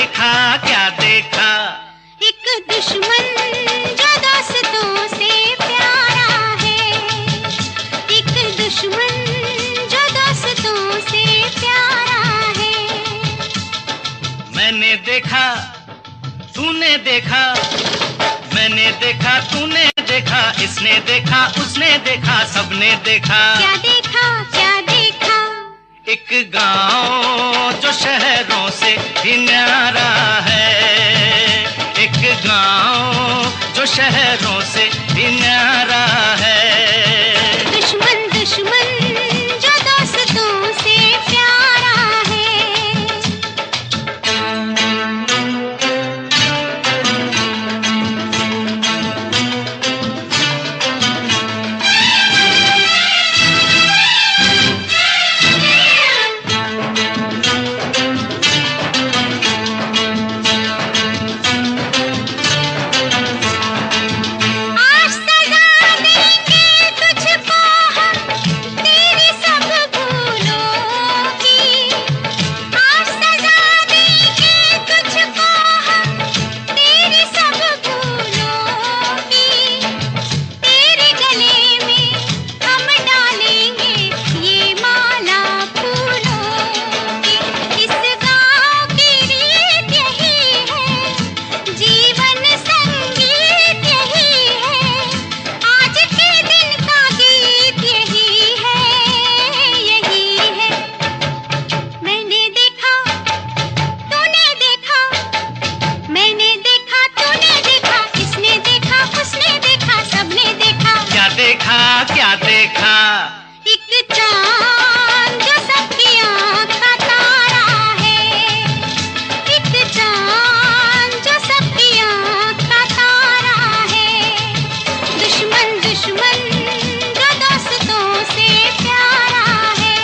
देखा क्या देखा? एक दुश्मन जो दोस्तों से प्यारा है, एक दुश्मन जो दोस्तों से प्यारा है। मैंने देखा, तूने देखा, मैंने देखा, तूने देखा, इसने देखा, उसने देखा, सबने देखा। क्या देखा, क्या देखा? एक गांव जो शहरों से भी न्यारा है, एक गांव जो शहरों से भी न्यारा है। दुश्मन दुश्मन जो दोस्तों से प्यारा है। क्या देखा? एक चांद जो सबकी आँख का तारा है, एक चांद जो सबकी आँख का तारा है। दुश्मन दुश्मन जो दोस्तों से प्यारा है।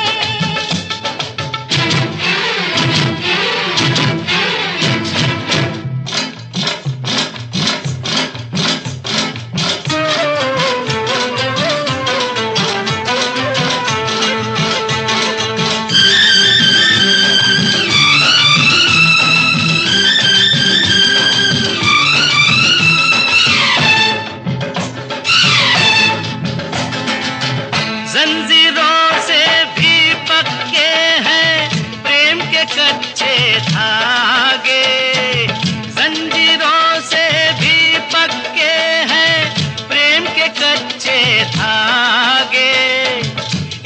जंजीरों से भी पक्के हैं प्रेम के कच्चे धागे, जंजीरों से भी पक्के हैं प्रेम के कच्चे धागे।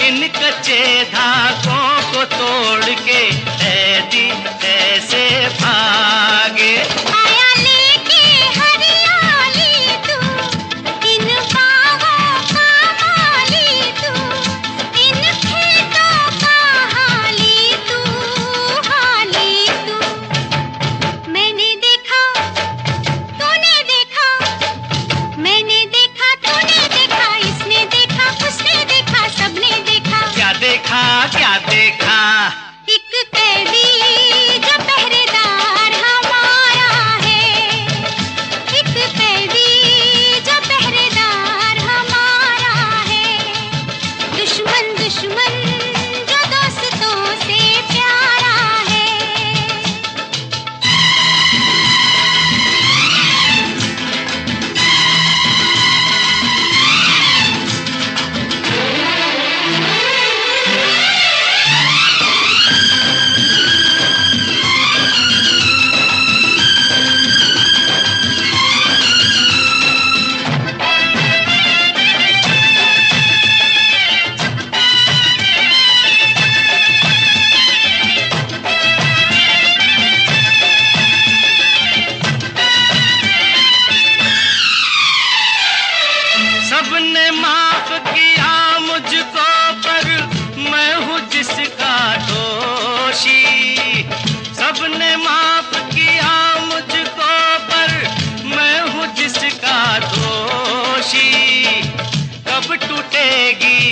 इन कच्चे धागों को तोड़ के कैदी ऐसे भागे। आया लेके हरियाली तू, इन बाहों का माली तू, इन खेतों का हाली तू, हाली तू। मैंने देखा, तूने देखा, मैंने देखा, तूने देखा, इसने देखा, उसने देखा, सबने देखा। क्या देखा, क्या देखा? एक कैदी जो पहरेदार हमारा है, एक कैदी जो पहरेदार हमारा है। दुश्मन दुश्मन जो दोस्तों से प्यारा है। सबने माफ किया मुझको पर मैं हूँ जिसका दोषी। सबने माफ किया मुझको पर मैं हूँ जिसका दोषी। कब टूटेगी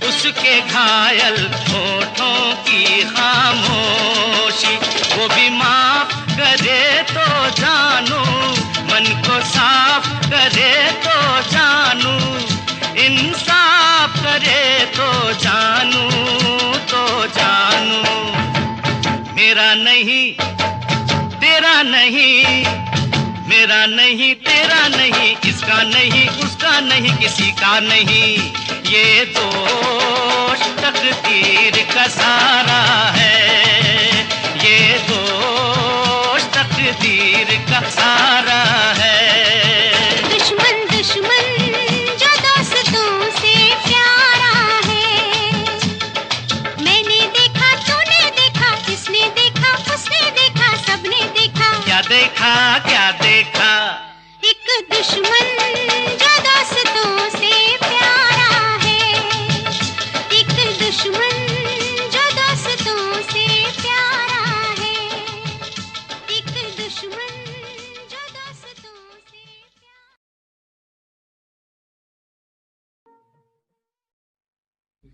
उसके घायल होठों की खामोशी। वो भी माफ करे तो जानू, मन को साफ करे तो जानू, इंसाफ करे तो जानू, तो जानू। मेरा नहीं तेरा नहीं, मेरा नहीं, तेरा नहीं, इसका नहीं, उसका नहीं, किसी का नहीं, ये दोष तकदीर का सारा है, ये दोष तकदीर का सारा है। दुश्मन दुश्मन जो दोस्तों से प्यारा है, मैंने देखा, तूने देखा, इसने देखा, उसने देखा, सबने देखा। क्या देखा, क्या देखा? एक दुश्मन जो दोस्तों से प्यारा है, एक दुश्मन जो दोस्तों से प्यारा है, एक दुश्मन जो दोस्तों से प्यारा।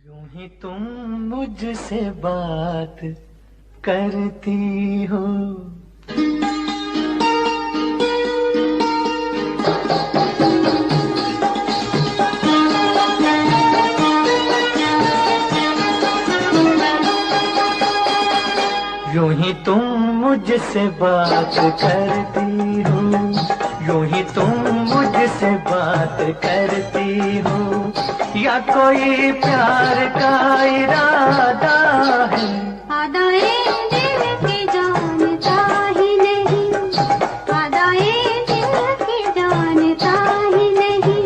यूं ही तुम मुझसे बात करती हो, यूं ही तुम मुझसे बात करती हो, यूं ही तुम मुझसे बात करती हो, या कोई प्यार का इरादा है? आदाए दिल के जानता ही नहीं, आदाए दिल के जानता ही नहीं,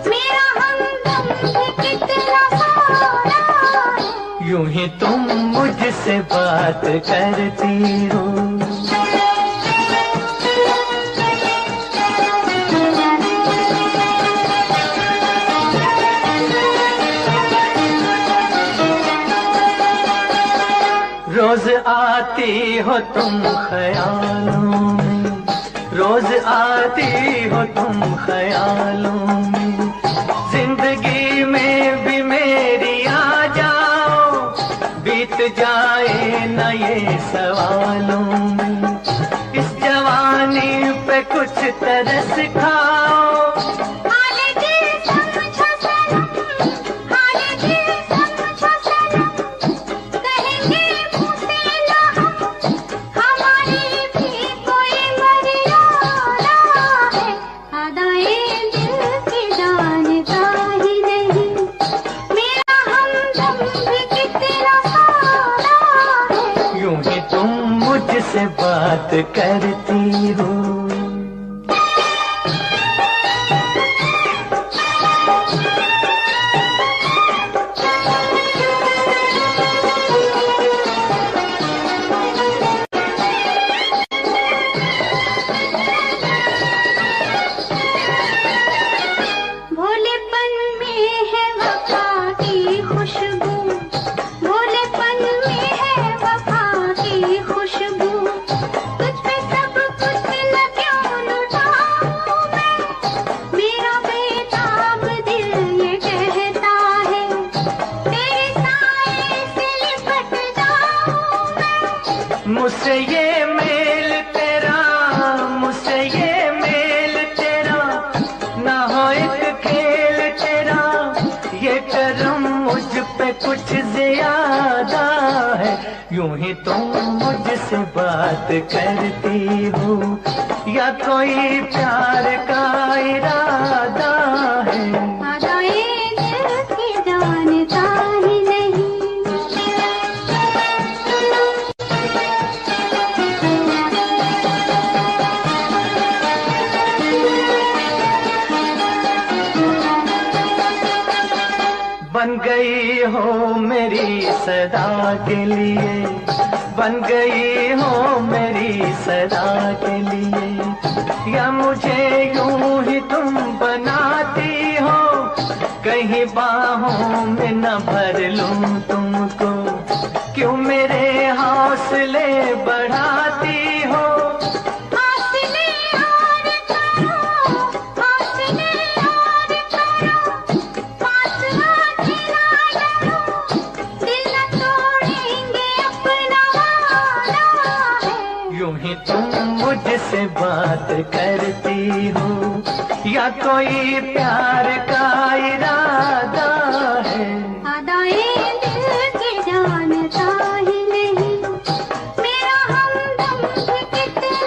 मेरा हमदम भी कितना सारा है। यूं ही तुम मुझसे बात करती हो, रोज आती हो तुम ख्यालों में, रोज आती हो तुम ख्यालों में, जिंदगी में भी मेरी आ जाओ, बीत जाए न ये सवालों में, इस जवानी पे कुछ तरस खाओ। से बात करती हो, भोलेपन में है वफा की खुशबू, भोलेपन में है वफा की खुशबू, तुझ पे सब कुछ न क्यों लुटाऊं मैं, मेरा बेताब दिल ये कहता है, तेरे साए से लिपट जाऊं मैं। मुझसे ये मेल तेरा, मुझसे ये मेल तेरा, ना हो एक खेल तेरा, ये करम मुझ पे कुछ ज्यादा है। यूं ही तुम मुझसे बात करती हो, या कोई प्यार का इरादा है? आदाए दिल की जानता ही नहीं, बन गई हो मेरी सदा के लिए, बन गई हो मेरी सदा के लिए, या मुझे यूं ही तुम बनाती हो, कहीं बाहों में न भर लूं तुमको, क्यों मेरे हौसले बढ़ाती हो? हौसले और करो, हौसले और करो, पास आके ना डरो, दिल न तोड़ेंगे अपना वादा है। यूं ही तुम मुझसे बात करती हो, या कोई प्यार का इरादा है? आदाए दिल के जानता ही नहीं, मेरा हमदम भी कितना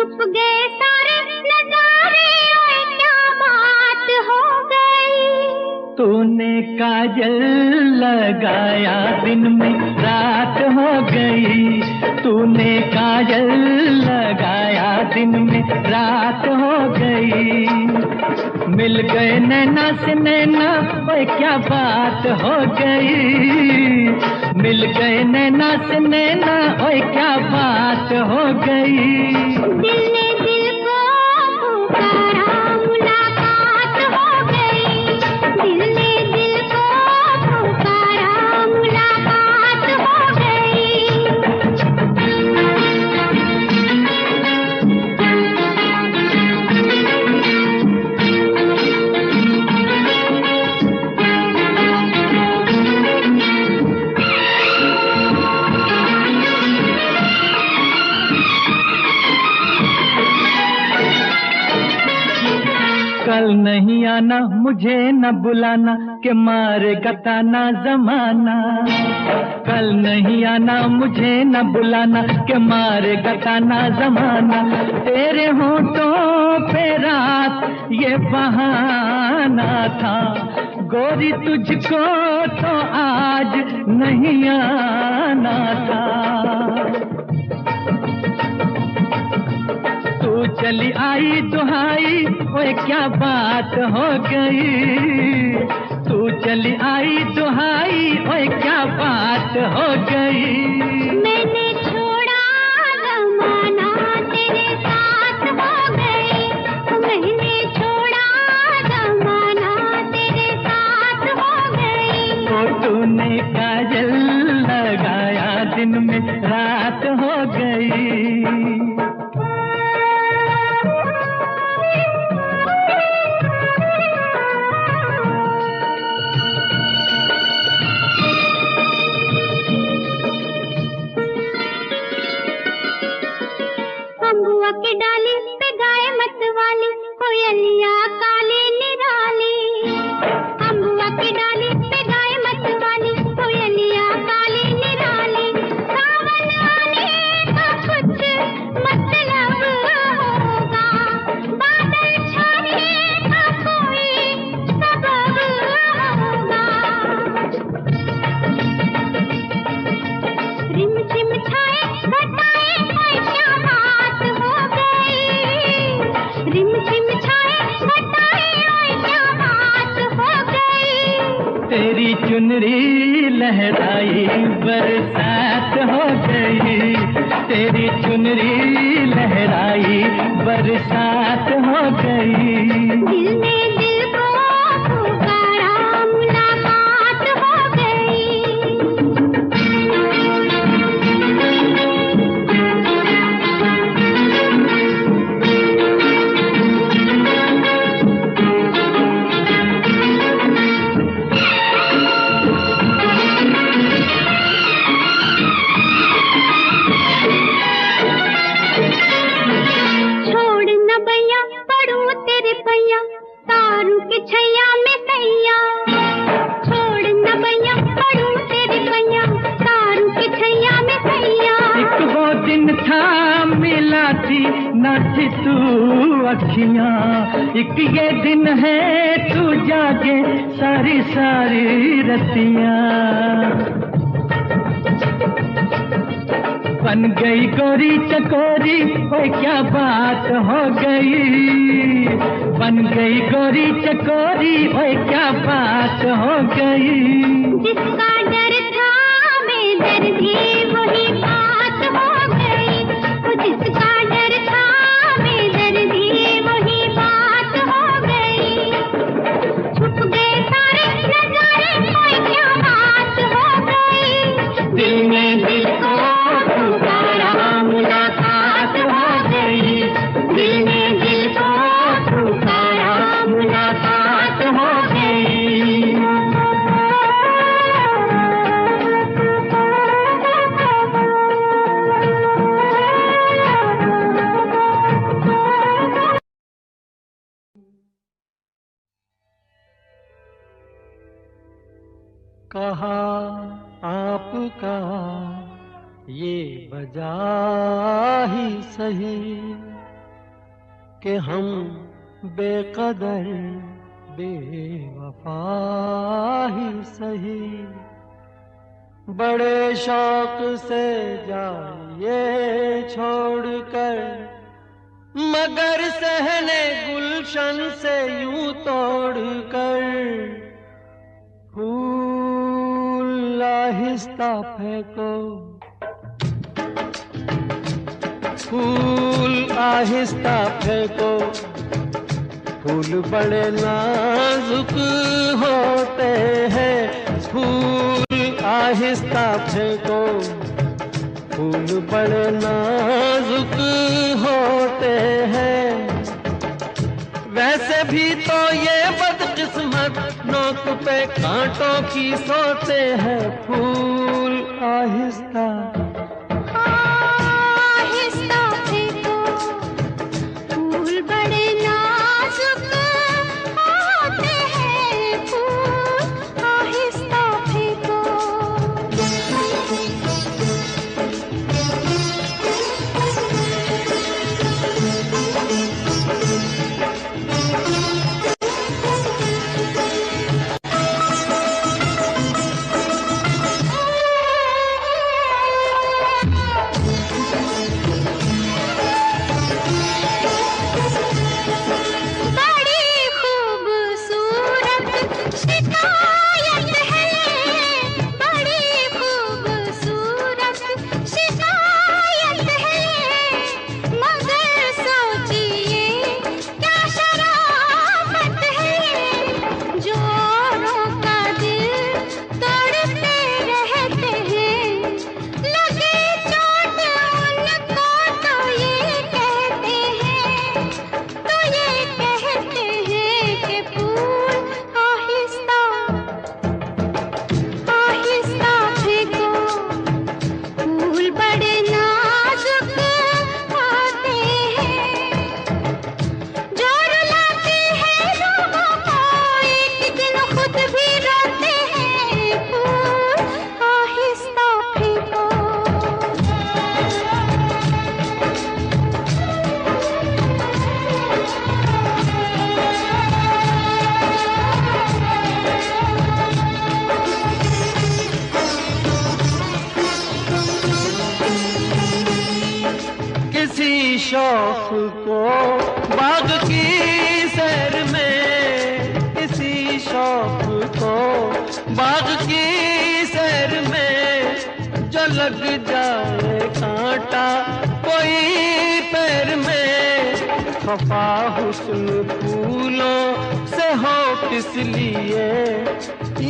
छुप गए सारे नजारे, ओए क्या बात हो गई। तूने काजल लगाया दिन में रात हो गई, तूने काजल लगाया दिन में रात हो गई। मिल गए नैना से नैना, ओए क्या बात हो गई। मिल गए नैना से नैना, ओए क्या बात हो गई। दिल ने दिल को पुकारा, मुलाकात हो गई। दिल ने दिल को पुकारा, मुलाकात हो गई। कल नहीं आना, मुझे न बुलाना, के मारेगा ताना जमाना। कल नहीं आना, मुझे न बुलाना, के मारेगा ताना जमाना। तेरे होठों पे रात ये बहाना था, गोरी तुझको तो आज नहीं आना था। तू चली आई दुहाई, ओए क्या बात हो गई। तू चली आई दुहाई, ओए क्या बात हो गई। मैंने छोड़ा जमाना, तेरे साथ हो गई। मैंने छोड़ा जमाना, तेरे साथ हो गई। तो तूने काजल लगाया दिन में रात हो गई। अम्बुआ की डाली पे गाए मतवाली, कोयलिया काली निराली। अम्बुआ की डाली पे गाए मतवाली, कोयलिया काली निराली। सावन आने का कुछ मतलब होगा, बादल छाने का कोई सबब होगा। रिम झिम छाए घटाए, ओए क्या बात हो गई। रिम झिम छाए घटाए, ओए क्या बात हो गई। तेरी चुनरी लहराई बरसात हो गई। तेरी चुनरी लहराई बरसात हो गई। दिल ने दिल को पुकारा, मुलाकात हो गई। छोड़ न बैया पड़ू तेरे पैया, तारू के छैया में सैया। छोड़ न बैया पड़ू तेरे पैया, तारू के छैया में सैया। एक वो दिन था मिला थी न थी तू अखियां, एक ये दिन है तू जागे सारी सारी रतियां। बन गई गोरी चकोरी, ओए क्या बात हो गई। बन गई गोरी चकोरी, ओए क्या बात हो गई। जिसका डर था बेदर्दी, वही बात हो गई। जिसका डर था बेदर्दी, वही बात हो गई। छुप गए सारे नजारे, ओए क्या बात हो गई। दिल में दिल को पुकारा, मुलाकात हो गई। दिल में दिल को पुकारा, मुलाकात हो गई। कहा आपका ये वजह ही सही, कि हम बेकदर बेवफा ही सही, बड़े शौक से जाइए छोड़कर, मगर सहने गुलशन से यूं तोड़कर, फूल आहिस्ता फेंको, फूल आहिस्ता फेंको, फूल बड़े नाजुक होते हैं, फूल आहिस्ता फेंको, फूल बड़े नाजुक होते हैं। वैसे भी तो ये बदकिस्मत नोक पे कांटों की सोते हैं, फूल आहिस्ता आहिस्ता फेंको, फूल बड़े नाजुक होते हैं, फूल आहिस्ता फेंको। शौक को बाग की सैर में, किसी शौक को बाग की सैर में, जो लग जाए कांटा कोई पैर में, खफा हुस्न फूलों से हो किस लिए,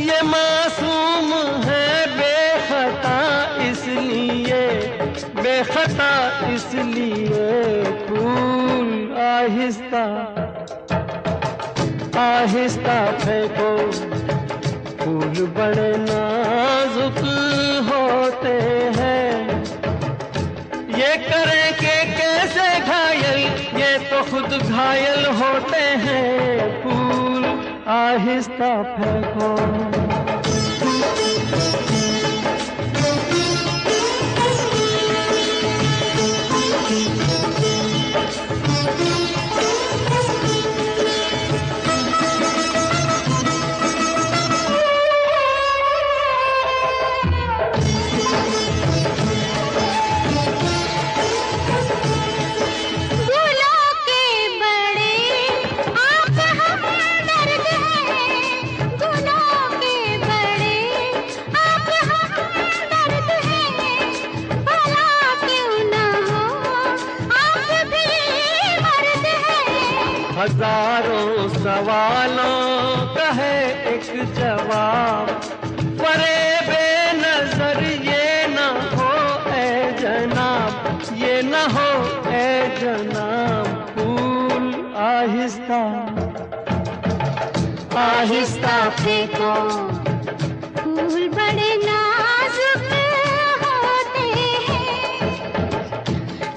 ये मासूम है बेखता इसलिए, बेखता इसलिए, फूल आहिस्ता आहिस्ता फेंको, फूल बड़े नाजुक होते हैं। ये करें कि कैसे घायल, ये तो खुद घायल होते हैं, फूल आहिस्ता फेंको। हजारों सवालों का है एक जवाब, परे बेनजर ये न हो ए जनाब, ये न हो ए जनाब, फूल आहिस्ता आहिस्ता फेंको, फूल बड़े नाजुक होते हैं,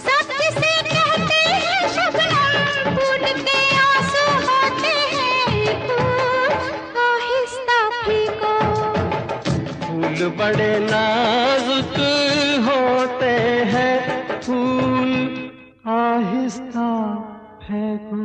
सब किसे कहते हैं शबनम, फूल के आंसू होते हैं, फूल आहिस्ता फेंको। फूल बड़े नाजुक होते हैं, फूल आहिस्ता फेंको। को।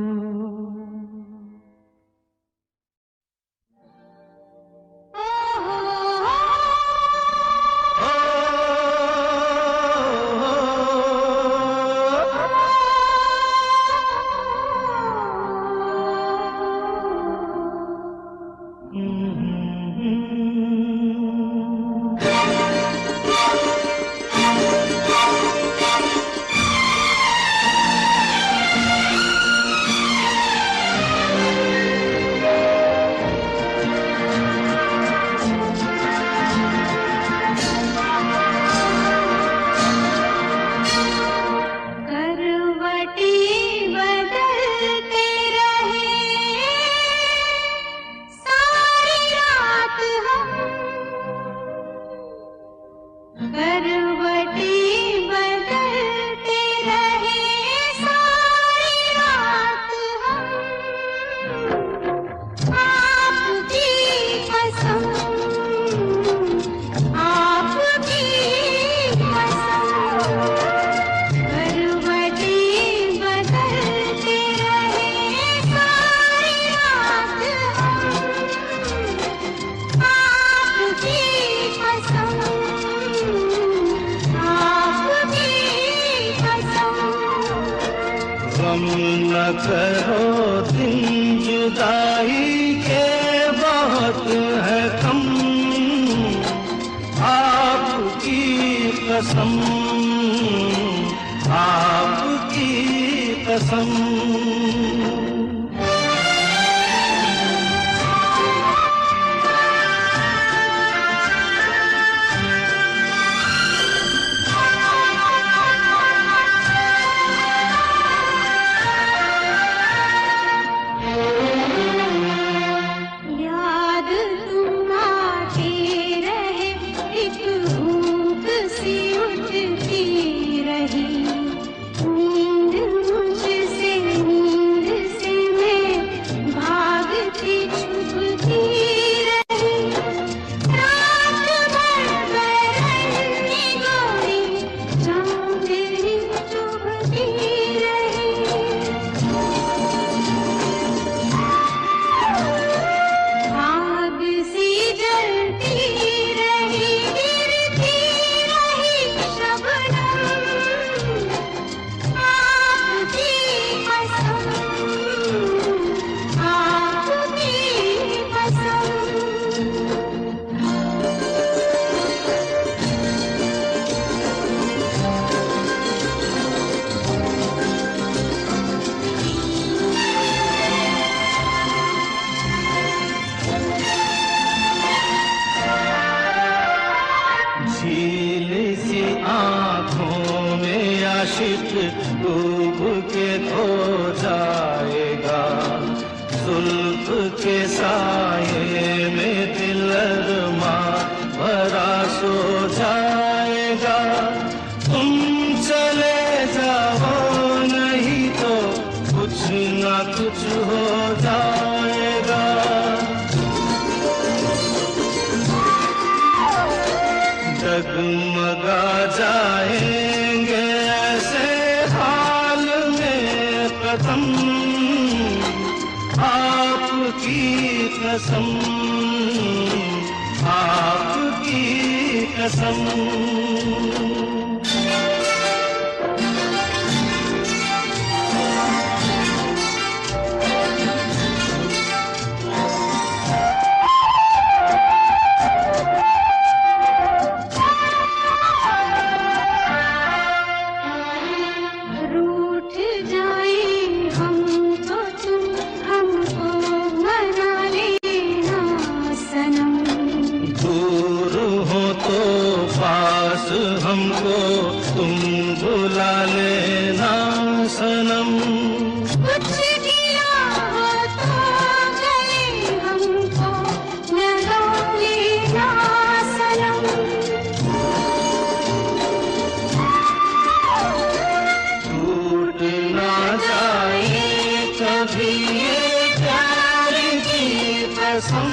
करो दिन जुदाई के बहुत है कम, आपकी कसम, आपकी कसम। डूब के खो जाएगा, जुल्फ के साये में दिल अरमा भरा सो जाएगा। तुम चले जाओ नहीं तो कुछ ना कुछ हो जाएगा। डगमगा जाएंगे ऐसे हाल में कदम, आपकी कसम, आपकी कसम। हमको तुम बुला लेना सनम। कुछ किया हो तो गए हमको लगा लेना सनम। टूट ना जाए कभी ये प्यार की कसम,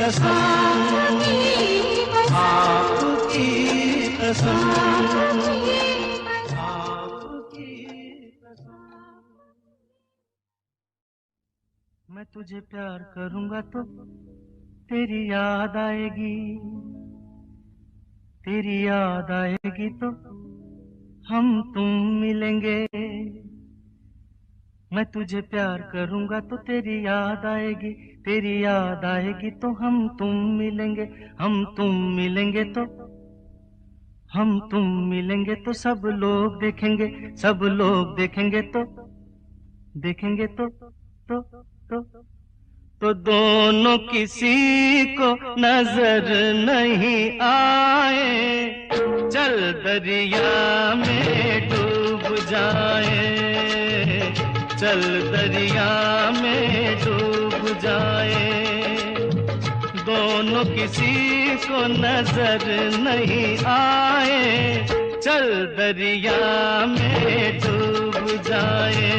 कसम। कसम। मैं तुझे प्यार करूंगा तो तेरी याद आएगी, तेरी याद आएगी तो हम तुम मिलेंगे। मैं तुझे प्यार करूंगा तो तेरी याद आएगी, तेरी याद आएगी तो हम तुम मिलेंगे। हम तुम मिलेंगे तो, हम तुम मिलेंगे तो सब लोग देखेंगे, सब लोग देखेंगे तो, देखेंगे तो दोनों किसी को नजर नहीं आए। चल दरिया में डूब जाए, चल दरिया में डूब जाए। दोनों किसी को नजर नहीं आए। चल दरिया में डूब जाए,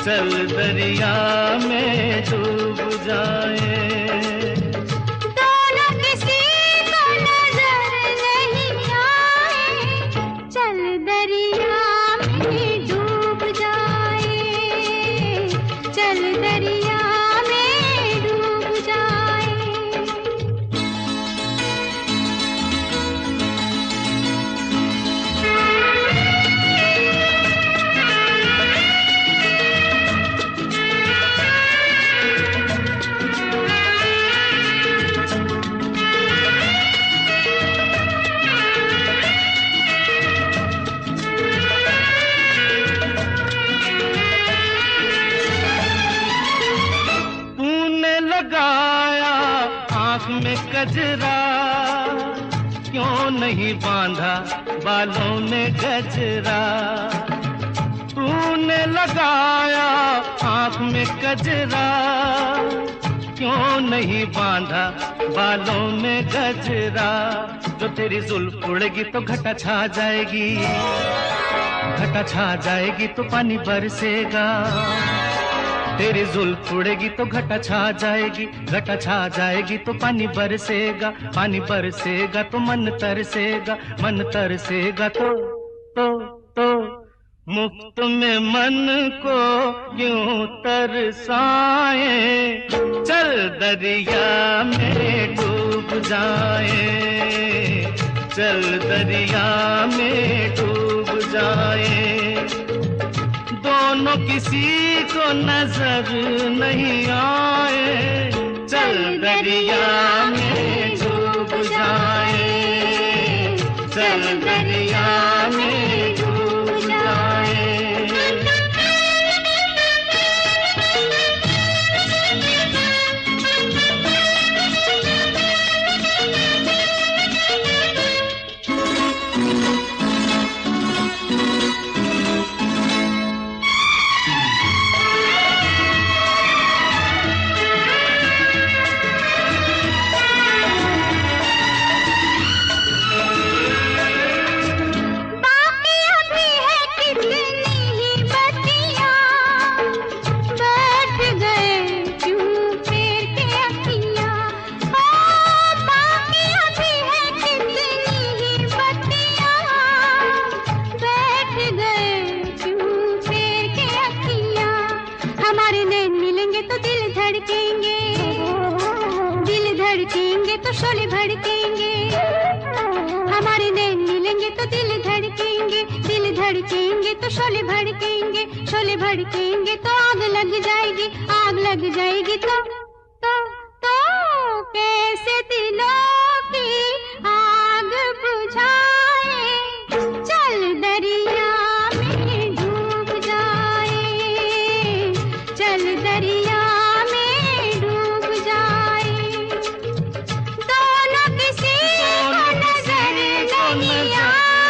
चल दरिया में डूब जाए। दोनों किसी को नजर नहीं आए। चल दरिया में डूब जाए, चल दरिया में डूब जाए। लगाया आँख में कजरा, क्यों नहीं बांधा बालों में गजरा। तूने लगाया आँख में कजरा, क्यों नहीं बांधा बालों में गजरा। जो तेरी जुल्फ उड़ेगी तो घटा छा जाएगी, घटा छा जाएगी तो पानी बरसेगा। तेरी जुल्फ उड़ेगी तो घटा छा जाएगी, घटा छा जाएगी तो पानी बरसेगा। पानी बरसेगा तो मन तरसेगा, मन तरसेगा तो मुफ्त में मन को क्यों तरसाए। चल दरिया में डूब जाए, चल दरिया में डूब जाए। दोनों किसी को नजर नहीं आए। चल दरिया में डूब जाए, चल दरिया में डूब जाए। तो शोले भड़केंगे, हमारे नैन मिलेंगे तो दिल धड़केंगे, दिल धड़केंगे तो शोले भड़केंगे, शोले भड़केंगे तो आग लग जाएगी, आग लग जाएगी तो कैसे दिलों की आग बुझाए। चल दरिया में डूब जाए, चल दरिया में डूब जाए। दोनों किसी को नजर नहीं आए।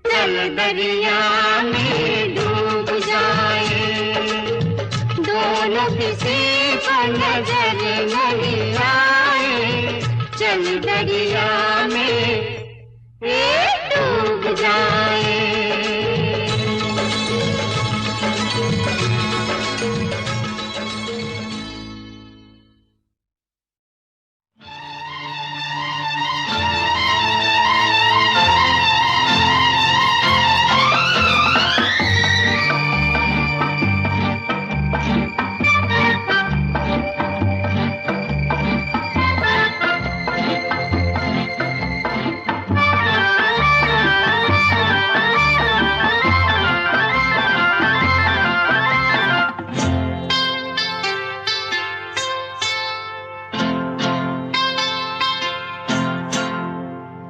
चल दरिया में डूब जाए। दोनों किसी को नजर नहीं आए। चल दरिया में डूब जाए।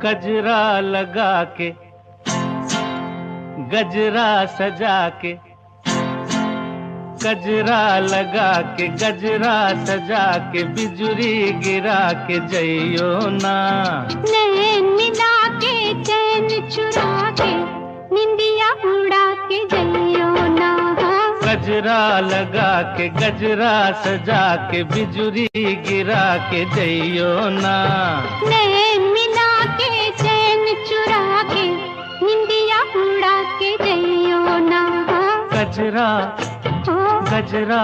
गजरा लगा के गजरा सजा के, गजरा लगा के गजरा सजा के, बिजुरी गिरा के जइयो ना। नैन मिला के चैन चुरा के, निंदिया उड़ा के जइयो ना। गजरा लगा के गजरा सजा के, बिजुरी गिरा के जइयो ना। नैन मिला के चैन चुरा के, निंदिया उड़ा के जइयो ना। गजरा गजरा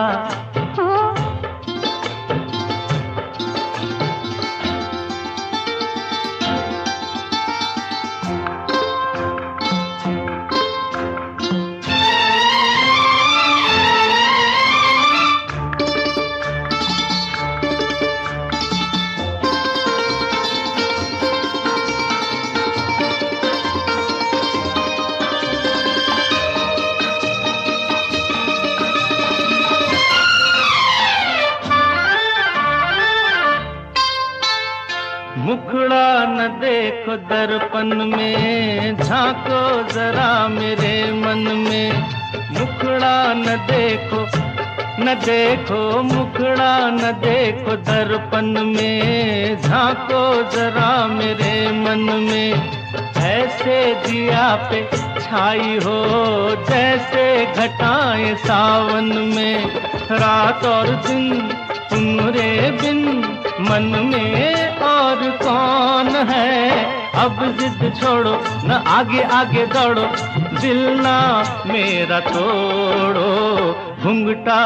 मुखड़ा न देखो दर्पण में, झांको जरा मेरे मन में। मुखड़ा न देखो मुखड़ा न देखो दर्पण में, झांको जरा मेरे मन में। ऐसे दिया पे छाई हो जैसे घटाएं सावन में। रात और दिन तुम्हारे बिन मन में और कौन है। अब जिद छोड़ो न आगे आगे दौड़ो, दिल ना मेरा तोड़ो। घुंघटा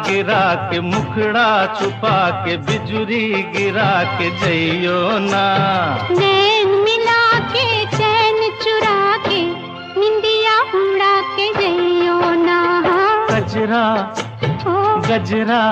गिरा के मुखड़ा छुपा के, बिजुरी गिरा के जइयो ना। नैन मिला के चैन चुरा के, निंदिया उड़ा के जइयो ना। गजरा गजरा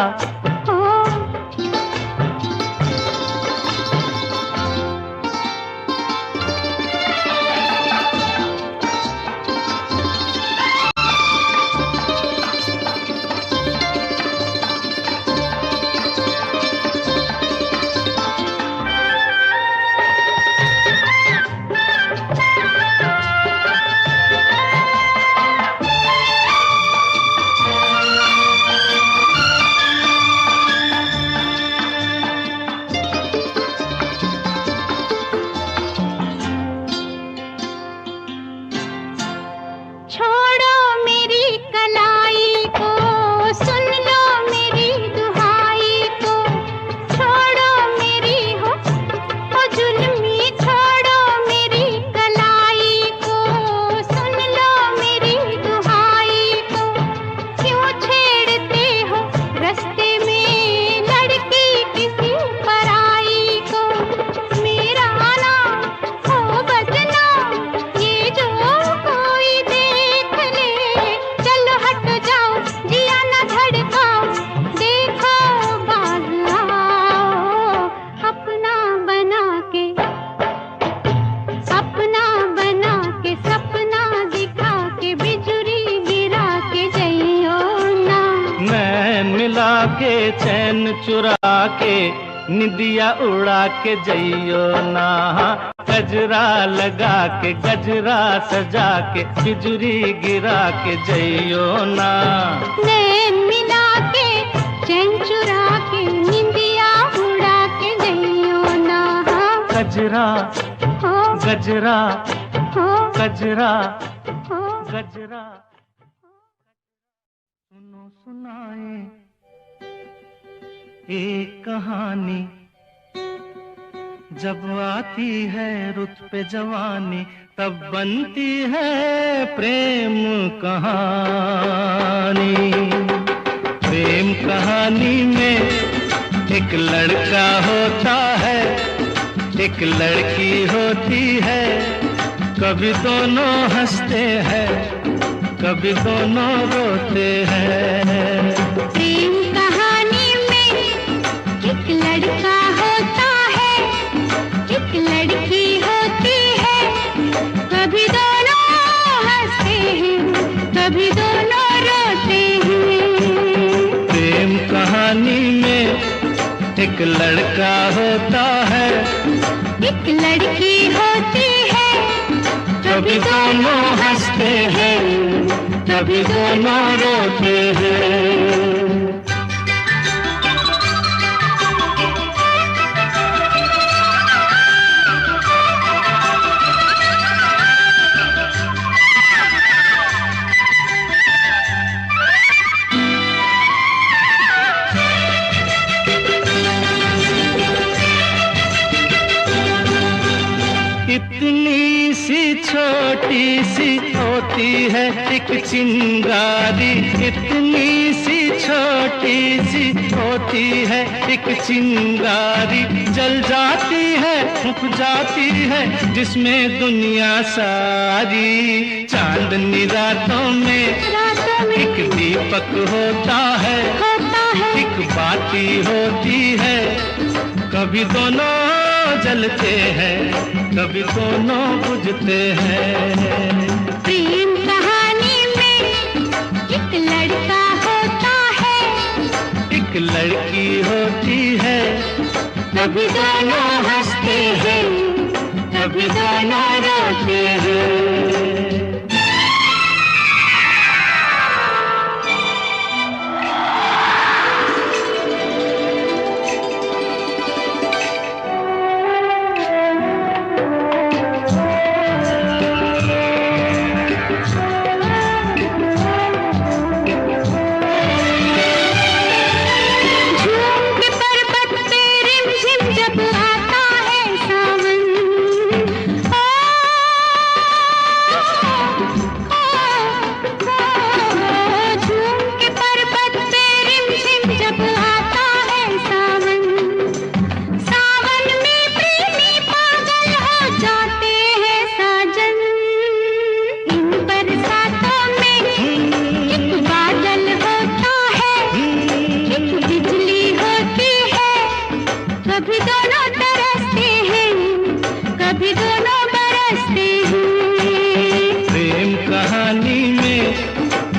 के चैन चुरा के, निदिया उड़ा के जइयो ना। गजरा लगा के गजरा सजा के, बिजुरी गिरा के जइयो ना। नैन मिला के चैन चुरा के, निंदिया उड़ा के जइयो ना। गजरा गजरा गजरा गजरा। सुनो सुनाए एक कहानी, जब आती है रुत पे जवानी, तब बनती है प्रेम कहानी। प्रेम कहानी में एक लड़का होता है, एक लड़की होती है। कभी दोनों हंसते हैं, कभी दोनों रोते हैं। प्रेम कहानी में एक लड़का होता है, एक लड़की होती है। कभी दोनों हंसते हैं, कभी दोनों रोते हैं। प्रेम कहानी में एक लड़का होता है, एक लड़की होती है, कभी दोनों हंसते हैं, कभी दोनों रोते हैं। इतनी सी छोटी सी होती है एक चिंगारी, इतनी सी छोटी सी होती है एक चिंगारी, जल जाती है फूंक जाती है जिसमें दुनिया सारी। चांदनी रातों में एक दीपक होता है, एक बाती होती है, कभी दोनों जलते हैं, कभी दोनों बुझते हैं। प्रेम कहानी में एक लड़का होता है, एक लड़की होती है, कभी दोनों हंसते हैं, कभी दोनों रोते हैं।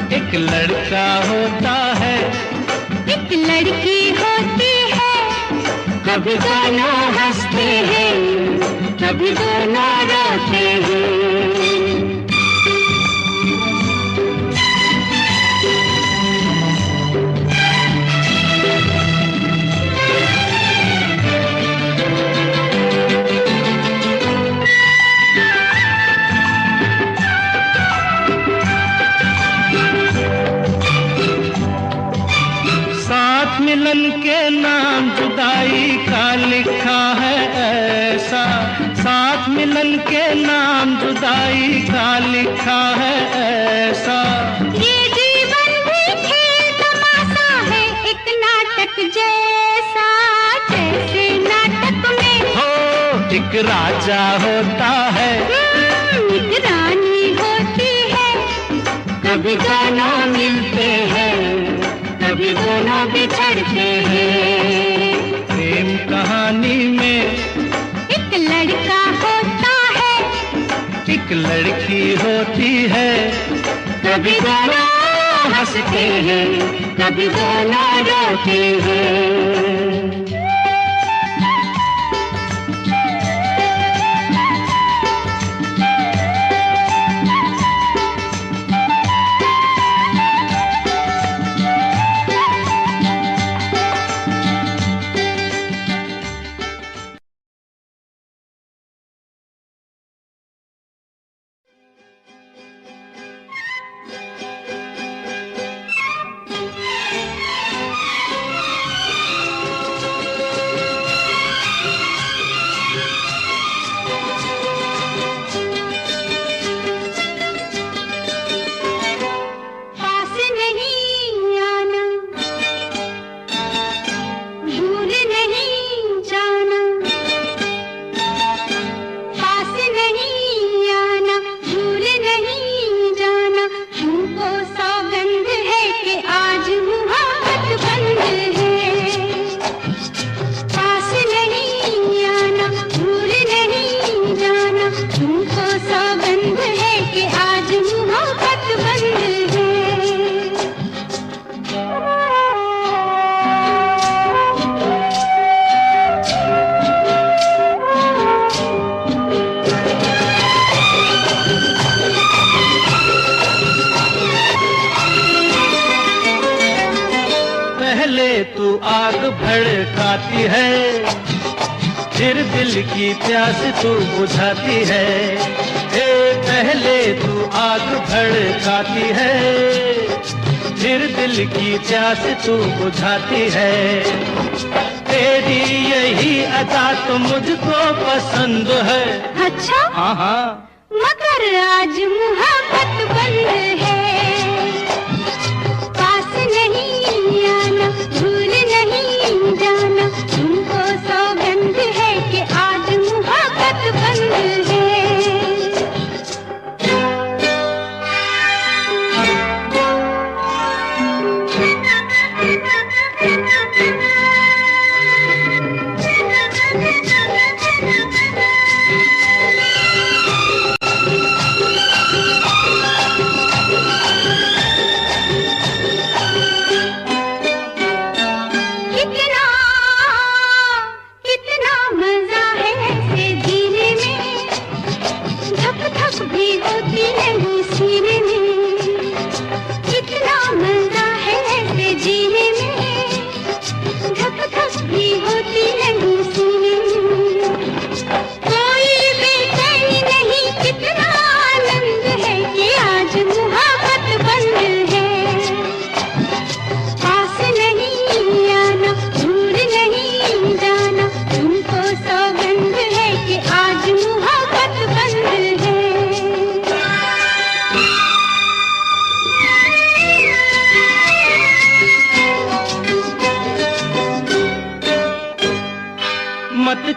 एक लड़का होता है, एक लड़की होती है, कभी दोनों हंसते हैं, कभी दोनों रोते हैं। मिलन के नाम जुदाई का लिखा है ऐसा, साथ मिलन के नाम जुदाई का लिखा है ऐसा। ये जीवन भी खेल तमाशा है एक नाटक जैसा, जैसे नाटक में हो एक राजा होता है, एक रानी होती है, कभी दोनों मिलते हैं, कभी दोनों बिछड़ते हैं। प्रेम कहानी में एक लड़का होता है, एक लड़की होती है, कभी दोनों हंसते हैं, कभी दोनों रोते हैं। तू आग भड़काती है, फिर दिल की प्यास तू बुझाती है। पहले तू आग भड़काती है, फिर दिल की प्यास तू बुझाती है। तेरी यही अदा तो मुझको पसंद है। अच्छा? हाँ हाँ। मगर आज मोहब्बत बंद है, पास नहीं आना, भूल नहीं जाना, तुमको सौगंध है कि आज मोहब्बत बंद है।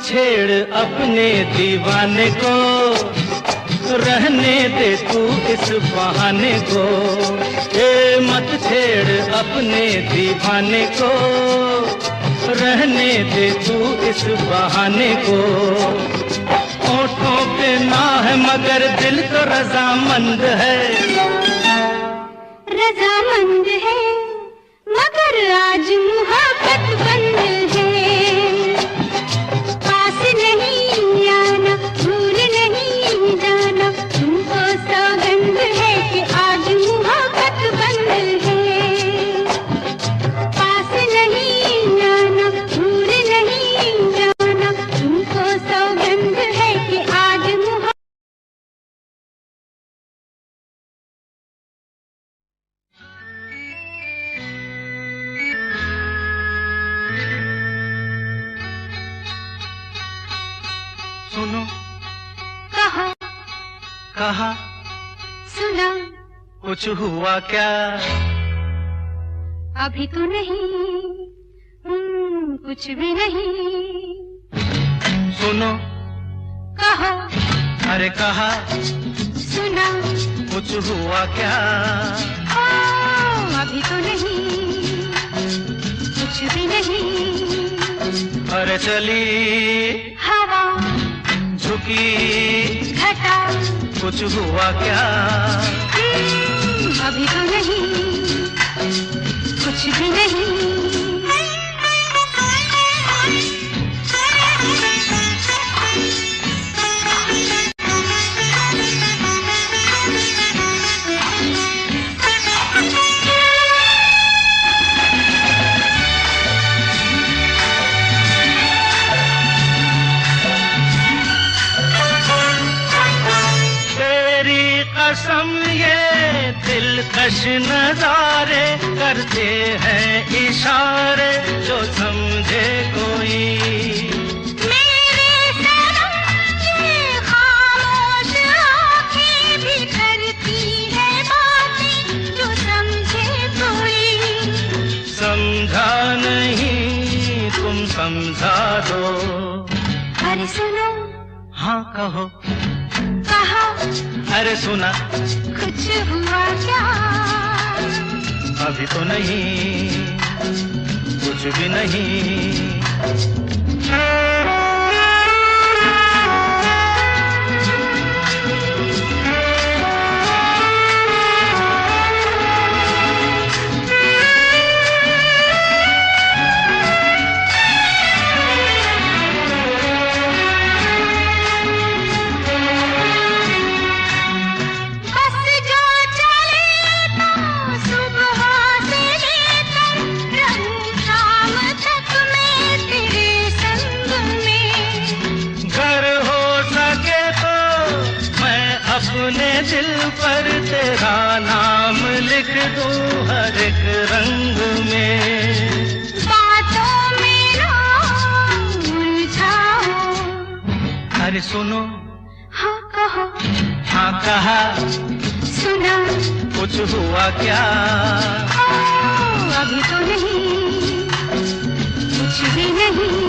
छेड़ अपने दीवाने को, रहने दे तू इस बहाने को। मत छेड़ अपने दीवाने को, रहने दे तू इस बहाने को। होठों पे ना है मगर दिल तो रजामंद है, रजामंद है, मगर आज मोहब्बत बंद है। नहीं आना, भूल नहीं जाना, तुमको सौगंध है कि आज मोहब्बत बंद है। पास नहीं आना, भूल नहीं जाना, तुमको सौगंध है कि आज मोहब्बत। सुनो, कहा, कहा, सुना, कुछ हुआ क्या? अभी तो नहीं, कुछ भी नहीं। सुनो, कहा, अरे कहा, सुना, कुछ हुआ क्या? अभी तो नहीं, कुछ भी नहीं। अरे चली हवा, झुकी घटा, कुछ हुआ क्या? अभी तो नहीं, कुछ भी नहीं। कसम ये दिलकश नजारे करते हैं इशारे, जो समझे कोई। मेरे सनम की खामोश आँखें भी करती है बातें, जो समझे कोई। समझा नहीं तुम समझा दो। अरे सुनो, हाँ कहो, कहा, अरे सुना, कुछ हुआ क्या? अभी तो नहीं, कुछ भी नहीं। सुबह से लेकर रंग पर तेरा नाम लिख दूं हर एक रंग में। बातों में ना उलझाओ। अरे सुनो, हाँ कहो। हाँ कहा, सुना, कुछ हुआ क्या? अभी तो नहीं, कुछ भी नहीं।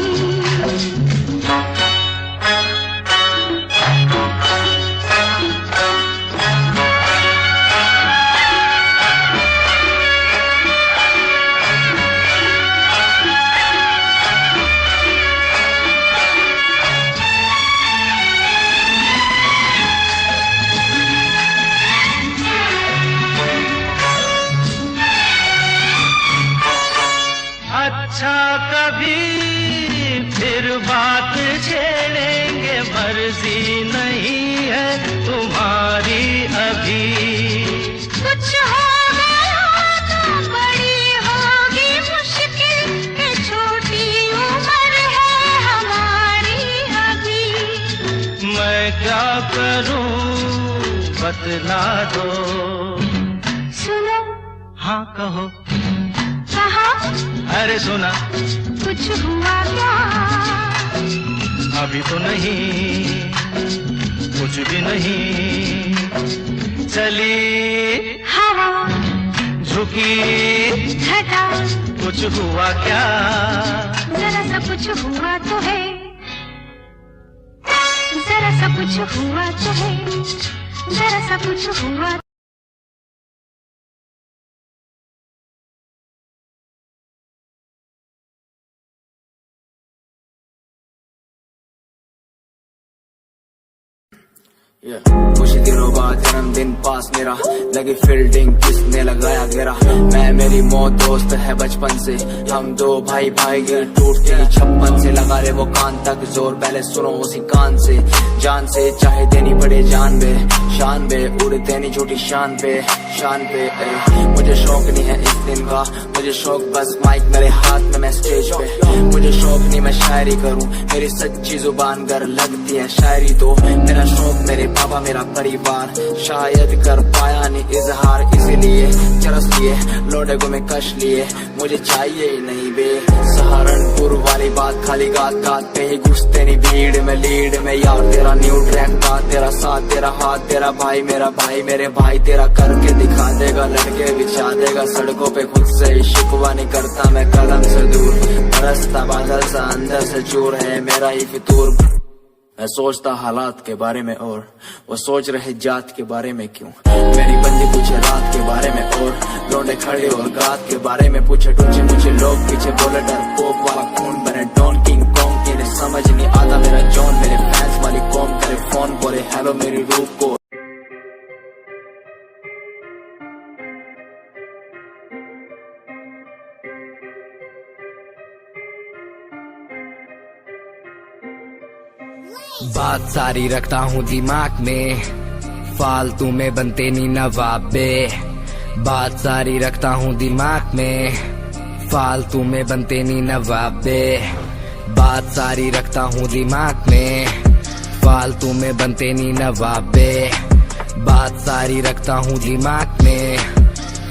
अच्छा कभी फिर बात छेड़ेंगे, मर्जी नहीं है तुम्हारी अभी। कुछ हो गया तो बड़ी होगी मुश्किल, कि छोटी उम्र है हमारी अभी। मैं क्या करूं बतला दो। सुनो, हाँ कहो। कहा, अरे सुना, कुछ हुआ क्या? अभी तो नहीं, कुछ भी नहीं। चली हवा, झुकी घटा, कुछ हुआ क्या? जरा सा कुछ हुआ तो है, जरा सा कुछ हुआ तो है, जरा सा कुछ हुआ। कुछ दिनों बाद जन्मदिन पास मेरा, लगी फील्डिंग किसने लगाया घेरा। मैं मेरी मौत दोस्त है बचपन से, हम दो भाई भाई गिर टूटते ही छप्पन से। लगा ले वो कान तक जोर, पहले सुनो उसी कान से। जान से चाहे देनी पड़े जान बे, शान बे उड़ते नहीं झूठी शान पे, शान पे। मुझे शौक नहीं है इस दिन का, मुझे शौक बस माइक मेरे हाथ में, मैं स्टेज पे। मुझे शौक नहीं मैं शायरी करूं, मेरी सच्ची जुबान गर लगती है शायरी तो। मेरा शौक मेरे बाबा मेरा परिवार, शायद कर पाया नहीं इजहार, इसीलिए चरस लिए लोडे को मैं कश लिए। मुझे चाहिए ही नहीं बे सहारनपुर वाली बात, खाली गात गात पे ही घुसते नहीं भीड़ में लीड में। यार तेरा न्यू ट्रैक का, तेरा साथ तेरा हाथ, तेरा भाई मेरा भाई, मेरे भाई तेरा करके दिखा देगा, लड़के बिछा देगा सड़कों पे। खुद से ही शिकवा नहीं करता मैं कदम से दूर, बरसता बादल सा अंदर से चूर है मेरा ही फितूर। मैं सोचता हालात के बारे में और वो सोच रहे जात के बारे में क्यों। मेरी बंदी पूछे रात के बारे में और लौंडे खड़े और गात के बारे में पूछे। टूचे मुझे लोग पीछे बोले डर पोक वाला खून बने डॉन किंग कॉन्ग, इन्हें समझ नहीं आता मेरा जॉन। मेरे फैंस वाली कौम करे फोन बोले हेलो मेरी रूप को। बात सारी रखता हूँ दिमाग में, फालतू में बनते नहीं नवाबे। बात सारी रखता हूँ दिमाग में, फालतू में बनते नहीं नवाबे। बात सारी रखता हूँ दिमाग में, फालतू में बनते नहीं नवाबे। बात सारी रखता हूँ दिमाग में,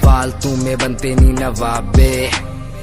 फालतू में बनते नहीं नवाबे।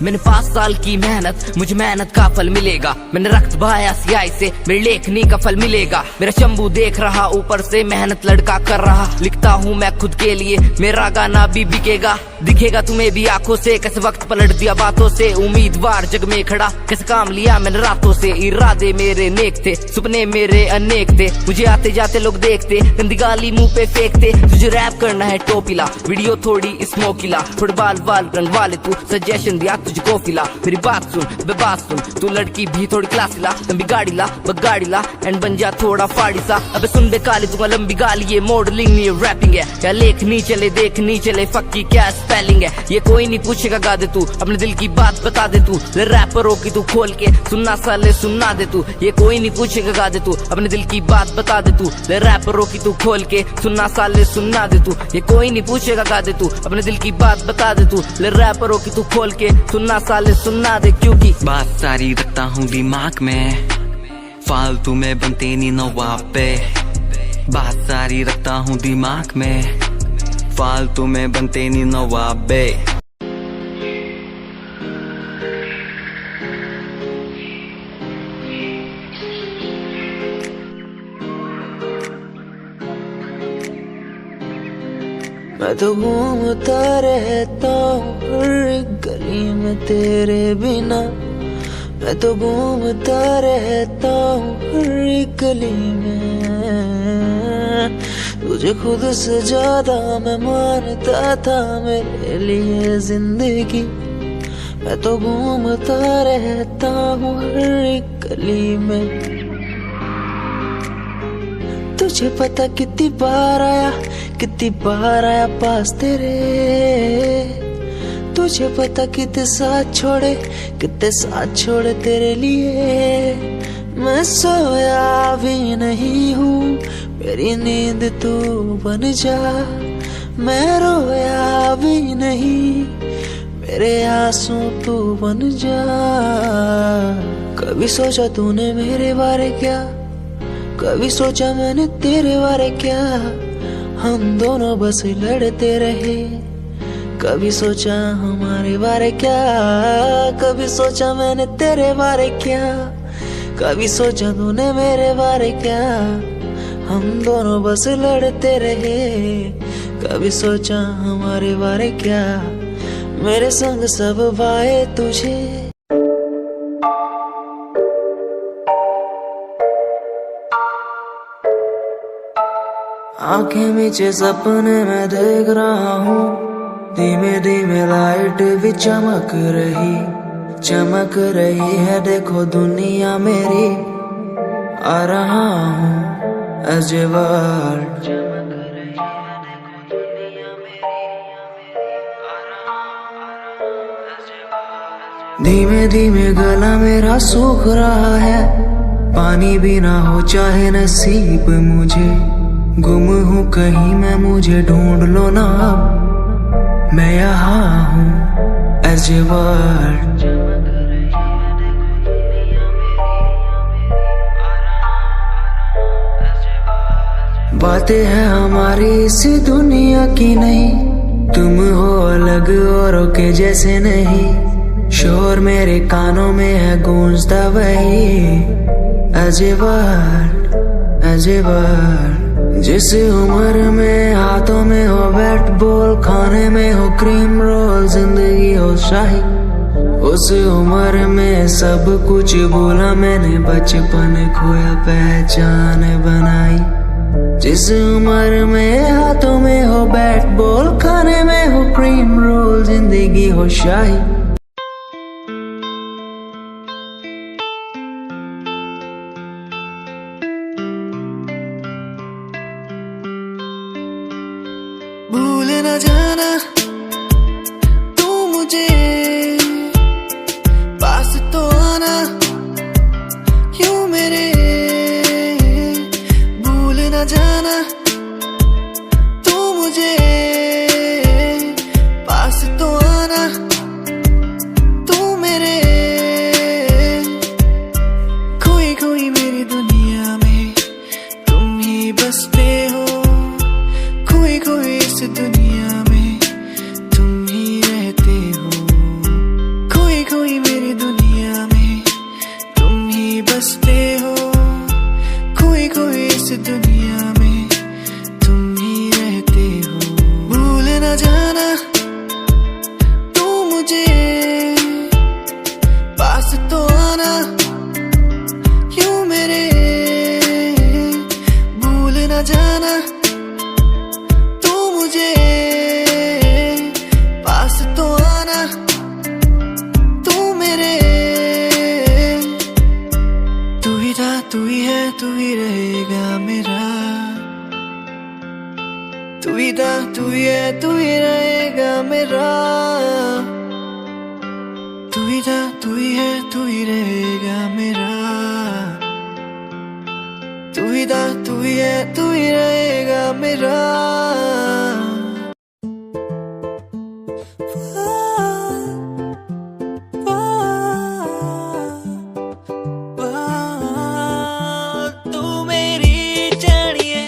मैंने 5 साल की मेहनत, मुझे मेहनत का फल मिलेगा। मैंने रक्त बहाया सियाही से, मेरी लेखनी का फल मिलेगा। मेरा शंभू देख रहा ऊपर से, मेहनत लड़का कर रहा। लिखता हूँ मैं खुद के लिए, मेरा गाना भी बिकेगा। दिखेगा तुम्हें भी आंखों से, कैसे वक्त पलट दिया बातों से। उम्मीदवार जग में खड़ा, कैसे काम लिया मैंने रातों से। इरादे मेरे नेक थे, सपने मेरे अनेक थे। मुझे आते जाते लोग देखते, गंदी गाली मुंह पे फेंकते। तुझे रैप करना है टोपीला, वीडियो थोड़ी स्मोकीला। थोड़े बाल वाल रंग वाले तू, सजेशन दिया तुझको फिला। मेरी बात सुन बे बात सुन, तू लड़की भी थोड़ी क्लासी ला। लंबी गाड़ी ला बगाड़ी ला एंड बन जा थोड़ा फाड़ी सा। अबे सुन बे काली दूंगा लंबी गाली, ये मॉडलिंग नहीं रैपिंग है। क्या लेखनी चले देखनी चले, फक्की क्या स्पेलिंग है। ये कोई नहीं पूछेगा गा दे तू, अपने दिल की बात बता दे तू। रैपरों की तू खोल के सुनना साले सुनना दे तू। ये कोई नहीं पूछेगा गा दे तू, अपने दिल की बात बता दे तू। रैपरों की तू खोल के सुनना साले सुनना दे तू। ये कोई नहीं पूछेगा गा दे तू, अपने दिल की बात बता दे तू। रैपरों की तू खोल के सुनना साले सुनना दे, क्योंकि बात सारी रखता हूँ दिमाग में, फालतू में बनते नहीं नवाबे। बात सारी रखता हूँ दिमाग में, फालतू में बनते नहीं नवाबे। मैं तो घूमता रहता हूँ हर गली में तेरे बिना, मैं तो घूमता रहता हूँ हर गली में। तुझे खुद से ज्यादा मैं मानता था मेरे लिए जिंदगी, मैं तो घूमता रहता हूँ हर गली में। तुझे पता कितनी बार आया पास तेरे, तुझे पता कितने साथ छोड़े तेरे लिए। मैं सोया भी नहीं हूँ, मेरी नींद तू बन जा। मैं रोया भी नहीं, मेरे आंसू तू बन जा। कभी सोचा तूने मेरे बारे क्या, कभी सोचा मैंने तेरे बारे क्या। हम दोनों बस लड़ते रहे, कभी सोचा हमारे बारे क्या। कभी सोचा मैंने तेरे बारे क्या, कभी सोचा तूने मेरे बारे क्या। हम दोनों बस लड़ते रहे, कभी सोचा हमारे बारे क्या। मेरे संग सब भाए तुझे, आंखें नीचे सपने में देख रहा हूँ। धीमे धीमे लाइट भी चमक रही है। देखो दुनिया मेरी, आ रहा हूँ as a world। धीमे धीमे गला मेरा सूख रहा है, पानी भी ना हो चाहे नसीब मुझे। गुम हूँ कहीं मैं, मुझे ढूंढ लो ना अब, मैं यहाँ हूँ as a world। बातें हैं हमारी इस दुनिया की नहीं, तुम हो अलग औरों के जैसे नहीं। शोर मेरे कानों में है गूंजता वही as a world। जिस उम्र में हाथों में हो बैट बॉल, खाने में हो क्रीम रोल, जिंदगी हो शाही, उस उम्र में सब कुछ भूला मैंने, बचपन खोया पहचान बनाई। जिस उम्र में हाथों में हो बैट बॉल, खाने में हो क्रीम रोल, जिंदगी हो शाही। भूल न जाना तू मुझे, पास तो आना क्यों मेरे। भूल न जाना तू मुझे, पास तो आना तू मेरे। खोई खोई मेरी दुनिया में तुम ही बसते हो, खोई खोई इस दुनिया में तुम ही रहते हो। खोई खोई मेरी दुनिया में तुम ही बसते हो, खोई खोई इस दुनिया में तुम ही रहते हो। भूल न जाना तू मुझे, पास तो आना क्यों मेरे। भूल न जाना मुझे, पास तो आना तू मेरे। तू ही था, तू ही है, तू ही रहेगा मेरा। तू ही था, तू ही है, तू ही रहेगा मेरा। तू ही था, तू ही है, तू ही रहेगा मेरा। तू ही था, तू ही है, तू ही रहेगा मेरा। तू मेरी जानिए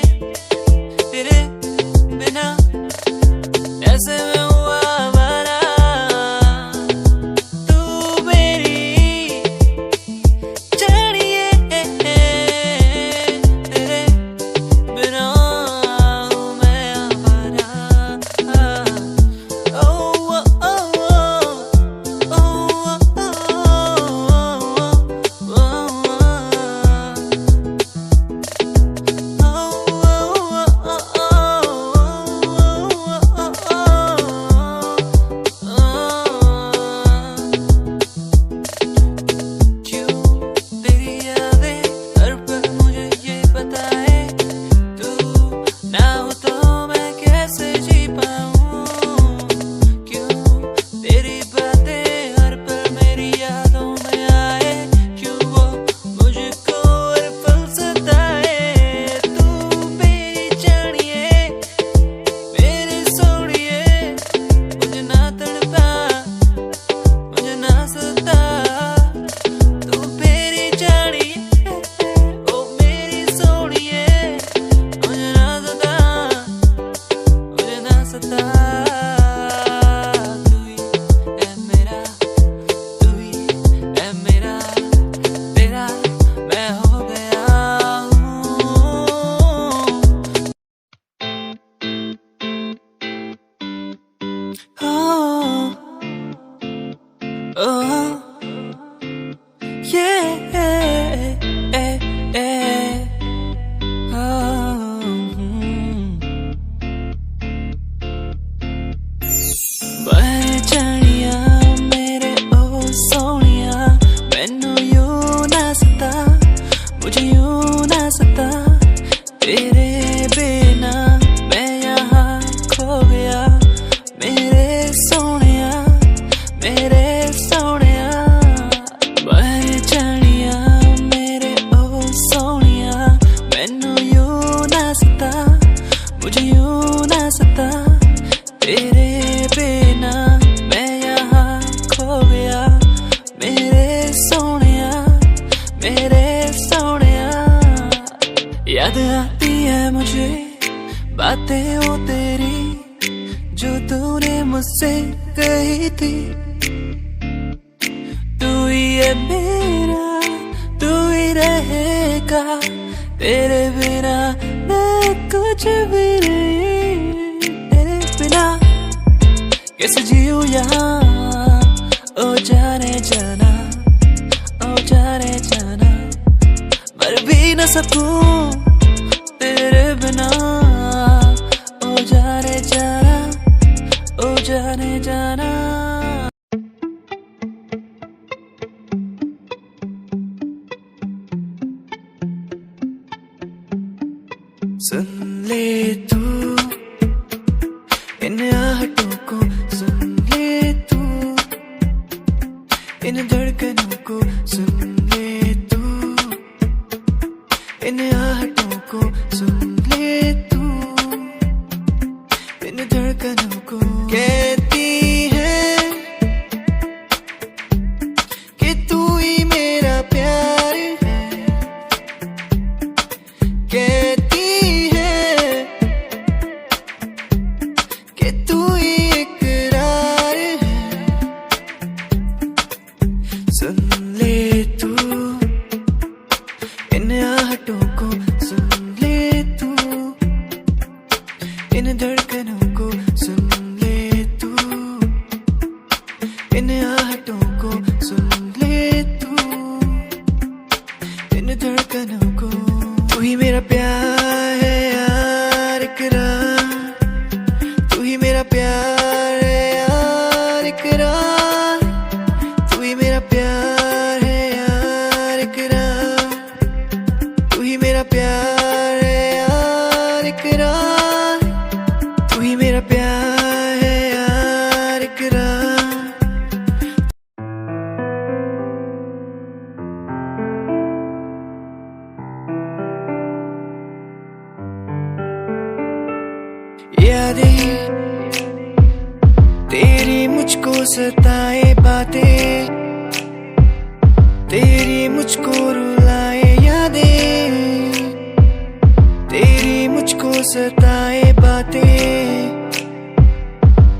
याद आती है मुझे बातें वो तेरी जो तूने मुझसे कही थी। तू ही है मेरा, तू ही रहेगा, तेरे बिना मैं कुछ भी नहीं। तेरे बिना कैसे जीऊं यहाँ, ओ जाने जाना, ओ जाने जाना, मर भी न सकूं तेरे बिना। ओ जाने जाना, ओ जाने जाना। सुन ले तू इन आहटों को, सुन ले तू इन धड़कनों को, सुन ले तू इन आहटों को, सुन ले तू इन धड़कनों को। कहती है कि तू ही मेरा प्यार है, कहती है कि तू ही इकरार है। सुन ले तू इन आहटों को, सुन ले तू इन धड़कनों को, सुन ले तू इन आहटों को, सुन ले तू इन धड़कनों को। तू ही मेरा प्यार है यार इकरार, तू ही मेरा प्यार है यार इकरार, तू ही मेरा प्यार है यार इकरार, तू ही मेरा प्यार है यार इकरार, तू ही मेरा प्यार है यार इकरार। यादें तेरी मुझको सताए बातें, तेरी मुझको रुलाए यादें, तेरी मुझको सताए बातें,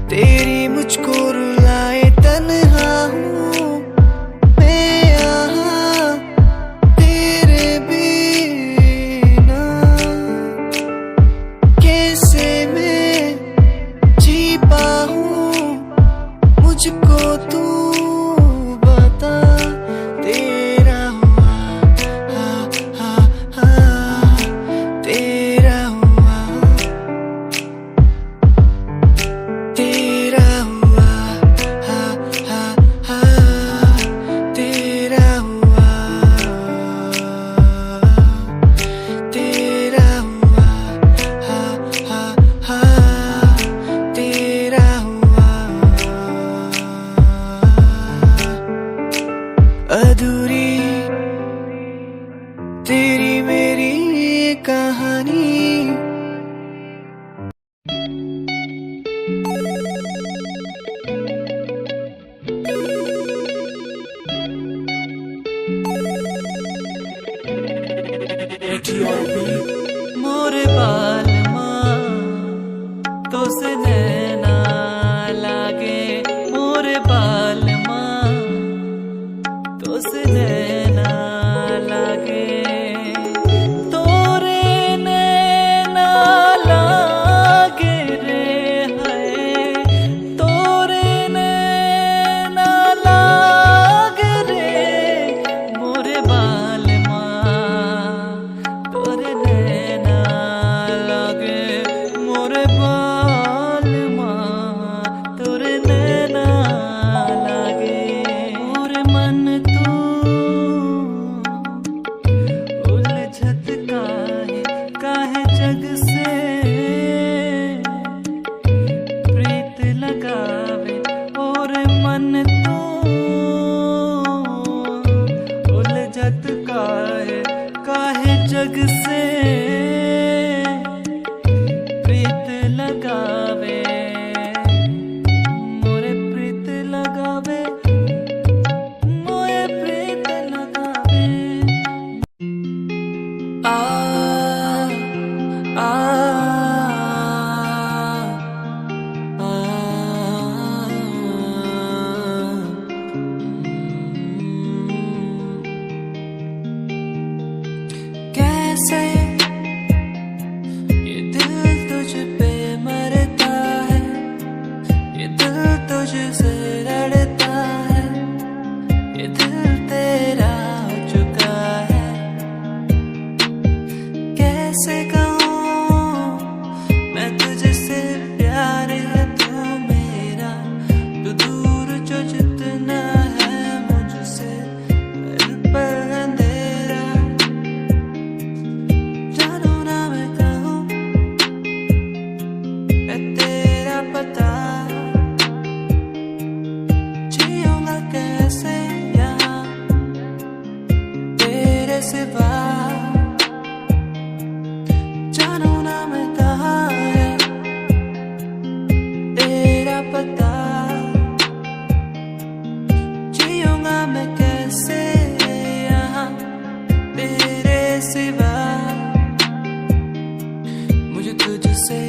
तेरी मुझको रुलाए। तन्हा हूँ मैं यहाँ तेरे बिना, कैसे मैं जी पाऊँ मुझको तू बता। तेरा हुआ हा हा हा, तेरा हुआ, तेरा हुआ हा हा हा, तेरा हुआ, तेरा हुआ हा हा हा, तेरा हुआ। अधूरी तेरी मेरी कहानी, मोरे बाल माँ तो से नैना लागे, मोरे बाल माँ तो से नैना लागे, तोरे नैना लागे रे है, तोरे मन तो उलझत काहे जग से प्रीत लगावे, मोरे प्रीत लगावे, मोरे प्रीत लगावे। आ आ कैसे ये दिल तुझ पे मरता है, ये दिल तुझसे लड़ता है, ये दिल तेरा हो चुका है। कैसे कहूँ मैं तुझसे प्यार है तू मेरा, तू दूर जो जितना है मुझसे हर पल अंधेरा। जानू ना मैं कहूँ है तेरा पता, जियूंगा कैसे यहाँ तेरे सिवा। जानू ना मैं कहाँ है तेरा पता, जियूंगा मैं कैसे यहाँ तेरे सिवा। मुझे तुझसे